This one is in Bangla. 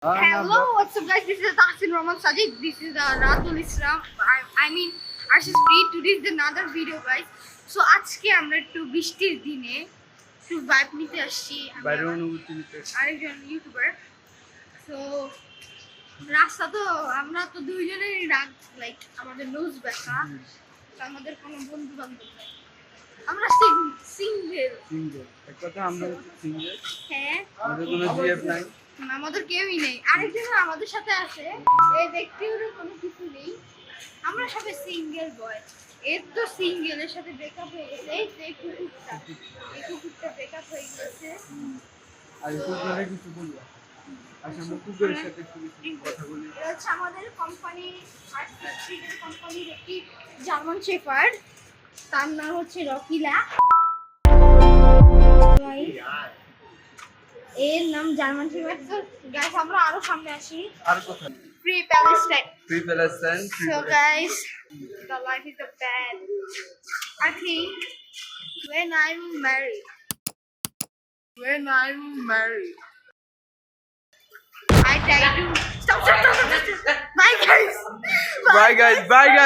Hello, what's up guys? This is Tahsin Rahman Sajid. This is Ratul Islam. I mean Arshis Free. Today is another video guys. So আজকে আমরা একটু বৃষ্টির দিনে একটু ভাইব নিতে আসছি বাইরের অনুভূতি নিতে আরেকজন ইউটিউবার। সো রাস্তা তো আমরা তো দুইজনেরই রাগ লাইক আমাদের নোজ ব্যথা, আমাদের কোনো বন্ধু বান্ধব নাই, আমরা সিঙ্গেল এক কথা আমরা সিঙ্গেল। হ্যাঁ, আমাদের কোনো জিএফ নাই, আমাদের কেউই নেই। আরেকজন আমাদের সাথে আছে, এই ব্যক্তিরও কোনো কিছু নেই, আমরা সবাই সিঙ্গেল বয়। এর তো সিঙ্গেলের সাথে ব্রেকআপ হয়ে গেছে, এই কুকুরটা ব্রেকআপ হয়ে গেছে। আর কুকুরের কিছু বলবো, আচ্ছা আমরা কুকুরের সাথে একটু কথা বলি। এটা হচ্ছে আমাদের কোম্পানি কোম্পানির একটি জার্মান শেফার্ড, তার নাম হচ্ছে রকিলা। এর নাম জার্মান শেফার্ড। তো গাইস আমরা আরো সামনে আসি। আর কথা free Palestine. So guys, the life is a bad. I think when I'm married, I try to stop. Bye guys. Bye guys.